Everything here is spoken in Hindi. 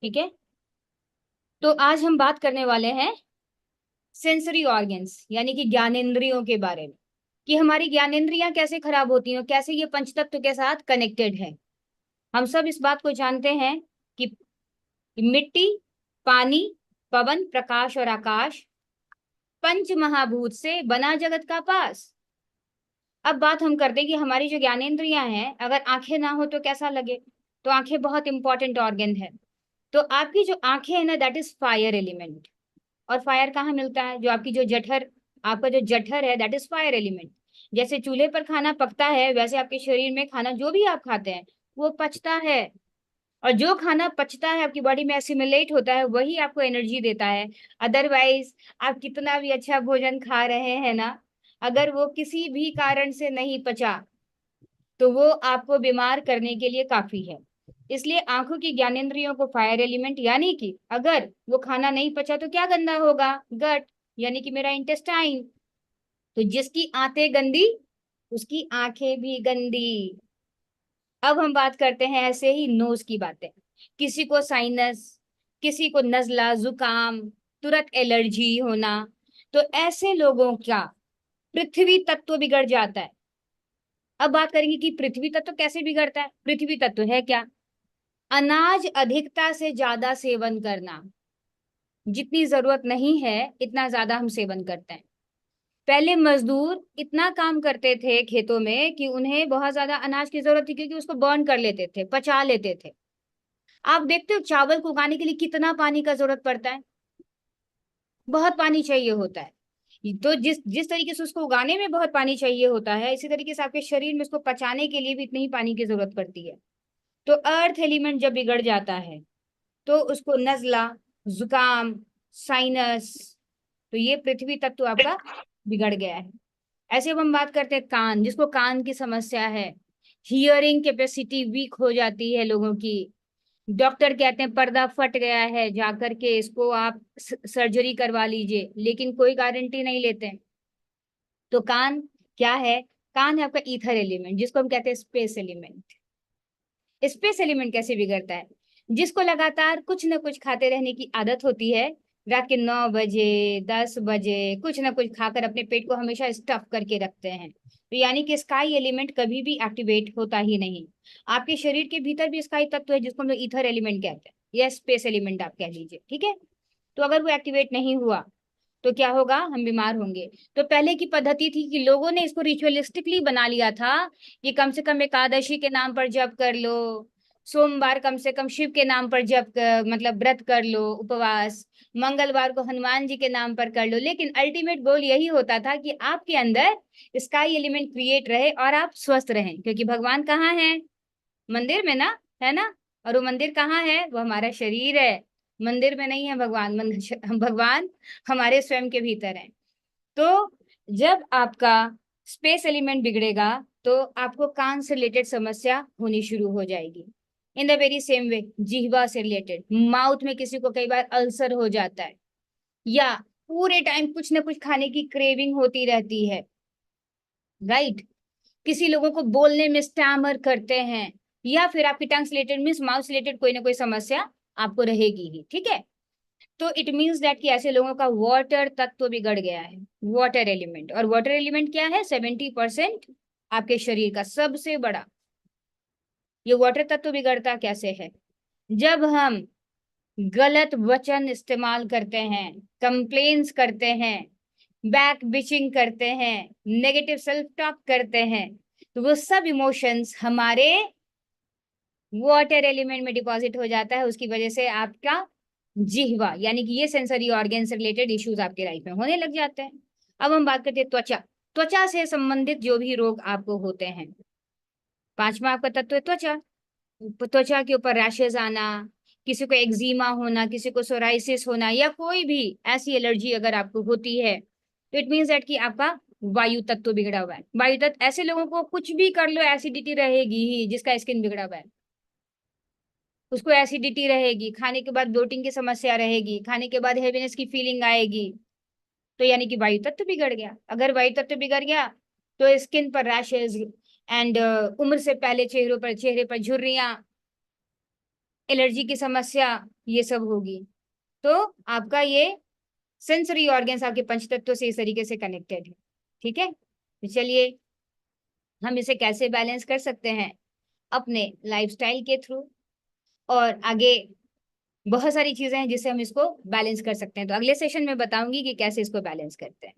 ठीक है। तो आज हम बात करने वाले हैं सेंसरी ऑर्गन्स यानी कि ज्ञानेंद्रियों के बारे में, कि हमारी ज्ञानेंद्रियां कैसे खराब होती हैं, कैसे ये पंचतत्व के साथ कनेक्टेड है। हम सब इस बात को जानते हैं कि मिट्टी, पानी, पवन, प्रकाश और आकाश पंच महाभूत से बना जगत का पास। अब बात हम करते हैं कि हमारी जो ज्ञानेंद्रियां हैं, अगर आंखें ना हो तो कैसा लगे। तो आंखें बहुत इंपॉर्टेंट ऑर्गन है। तो आपकी जो आंखें है ना, दैट इज फायर एलिमेंट। और फायर कहाँ मिलता है? जो आपकी जो जठर, आपका जो जठर है दैट इज फायर एलिमेंट। जैसे चूल्हे पर खाना पकता है, वैसे आपके शरीर में खाना जो भी आप खाते हैं वो पचता है। और जो खाना पचता है आपकी बॉडी में एसिमिलेट होता है, वही आपको एनर्जी देता है। अदरवाइज आप कितना भी अच्छा भोजन खा रहे हैं ना, अगर वो किसी भी कारण से नहीं पचा तो वो आपको बीमार करने के लिए काफी है। इसलिए आंखों की ज्ञानेंद्रियों को फायर एलिमेंट, यानी कि अगर वो खाना नहीं पचा तो क्या गंदा होगा? गट, यानी कि मेरा इंटेस्टाइन। तो जिसकी आंतें गंदी उसकी आंखें भी गंदी। अब हम बात करते हैं ऐसे ही नोज की बातें। किसी को साइनस, किसी को नजला, जुकाम, तुरंत एलर्जी होना, तो ऐसे लोगों का पृथ्वी तत्व बिगड़ जाता है। अब बात करेंगे कि पृथ्वी तत्व कैसे बिगड़ता है। पृथ्वी तत्व है क्या? अनाज अधिकता से ज्यादा सेवन करना। जितनी जरूरत नहीं है इतना ज्यादा हम सेवन करते हैं। पहले मजदूर इतना काम करते थे खेतों में कि उन्हें बहुत ज्यादा अनाज की जरूरत थी, क्योंकि उसको बर्न कर लेते थे, पचा लेते थे। आप देखते हो चावल को उगाने के लिए कितना पानी का जरूरत पड़ता है? बहुत पानी चाहिए होता है। तो जिस जिस तरीके से उसको उगाने में बहुत पानी चाहिए होता है, इसी तरीके से आपके शरीर में उसको पचाने के लिए भी इतनी ही पानी की जरूरत पड़ती है। तो अर्थ एलिमेंट जब बिगड़ जाता है तो उसको नजला, जुकाम, साइनस, तो ये पृथ्वी तत्व आपका बिगड़ गया है। ऐसे अब हम बात करते हैं कान, जिसको कान की समस्या है। हियरिंग कैपेसिटी वीक हो जाती है लोगों की। डॉक्टर कहते हैं पर्दा फट गया है, जाकर के इसको आप सर्जरी करवा लीजिए, लेकिन कोई गारंटी नहीं लेते हैं। तो कान क्या है? कान है आपका ईथर एलिमेंट, जिसको हम कहते हैं स्पेस एलिमेंट। स्पेस एलिमेंट कैसे बिगड़ता है? जिसको लगातार कुछ ना कुछ खाते रहने की आदत होती है, रात के 9 बजे, 10 बजे कुछ ना कुछ खाकर अपने पेट को हमेशा स्टफ करके रखते हैं, तो यानी कि स्काई एलिमेंट कभी भी एक्टिवेट होता ही नहीं। आपके शरीर के भीतर भी स्काई तत्व है, जिसको हम लोग ईथर एलिमेंट कहते हैं, या स्पेस एलिमेंट आप कह लीजिए, ठीक है। तो अगर वो एक्टिवेट नहीं हुआ तो क्या होगा? हम बीमार होंगे। तो पहले की पद्धति थी कि लोगों ने इसको रिचुअलिस्टिकली बना लिया था कि कम से कम एकादशी के नाम पर जप कर लो, सोमवार कम से कम शिव के नाम पर मतलब व्रत कर लो, उपवास, मंगलवार को हनुमान जी के नाम पर कर लो। लेकिन अल्टीमेट गोल यही होता था कि आपके अंदर स्काई एलिमेंट क्रिएट रहे और आप स्वस्थ रहें, क्योंकि भगवान कहाँ है? मंदिर में ना, है ना। और वो मंदिर कहाँ है? वो हमारा शरीर है। मंदिर में नहीं है भगवान, भगवान हमारे स्वयं के भीतर है। तो जब आपका स्पेस एलिमेंट बिगड़ेगा तो आपको कान से रिलेटेड समस्या होनी शुरू हो जाएगी। In the very same way जिह्वा से रिलेटेड, माउथ में किसी को कई बार अल्सर हो जाता है, या पूरे टाइम कुछ ना कुछ खाने की क्रेविंग होती रहती है, राइट। किसी लोगों को बोलने में स्टैमर करते हैं, या फिर आपकी टंग से रिलेटेड मीन्स माउथ से रिलेटेड कोई ना कोई समस्या आपको रहेगी ही, ठीक है। तो इट मीन्स दैट कि ऐसे लोगों का वाटर तत्व बिगड़ गया है, वाटर एलिमेंट। और वाटर एलिमेंट क्या है? 70% आपके शरीर का सबसे बड़ा। ये वाटर तत्व बिगड़ता कैसे है? जब हम गलत वचन इस्तेमाल करते हैं, कंप्लेन्स करते हैं, बैक बिचिंग करते हैं, नेगेटिव सेल्फ टॉक करते हैं, तो वो सब इमोशंस हमारे वाटर एलिमेंट में डिपॉजिट हो जाता है। उसकी वजह से आपका जिह्वा, यानी कि ये सेंसरी ऑर्गन से रिलेटेड इश्यूज आपके लाइफ में होने लग जाते हैं। अब हम बात करते हैं त्वचा। त्वचा से संबंधित जो भी रोग आपको होते हैं, पांचवा आपका तत्व है त्वचा। त्वचा के ऊपर रैशेज आना, किसी को एक्जिमा होना, किसी को सोराइसिस होना, या कोई भी ऐसी एलर्जी अगर आपको होती है, तो इट मीन्स दैट कि आपका वायु तत्व बिगड़ा हुआ है। वायु तत्व, ऐसे लोगों को कुछ भी कर लो एसिडिटी रहेगी ही, जिसका स्किन बिगड़ा हुआ है उसको एसिडिटी रहेगी, खाने के बाद ब्लोटिंग की समस्या रहेगी, खाने के बाद हेवीनेस की फीलिंग आएगी। तो यानी कि वायु तत्व बिगड़ गया। अगर वायु तत्व बिगड़ गया तो स्किन पर रैशेज एंड उम्र से पहले चेहरे पर झुर्रियां, एलर्जी की समस्या, ये सब होगी। तो आपका ये सेंसरी ऑर्गन्स आपके पंच तत्वों से इस तरीके से कनेक्टेड है। ठीक है, तो चलिए हम इसे कैसे बैलेंस कर सकते हैं अपने लाइफस्टाइल के थ्रू, और आगे बहुत सारी चीजें हैं जिससे हम इसको बैलेंस कर सकते हैं। तो अगले सेशन में बताऊंगी कि कैसे इसको बैलेंस करते हैं।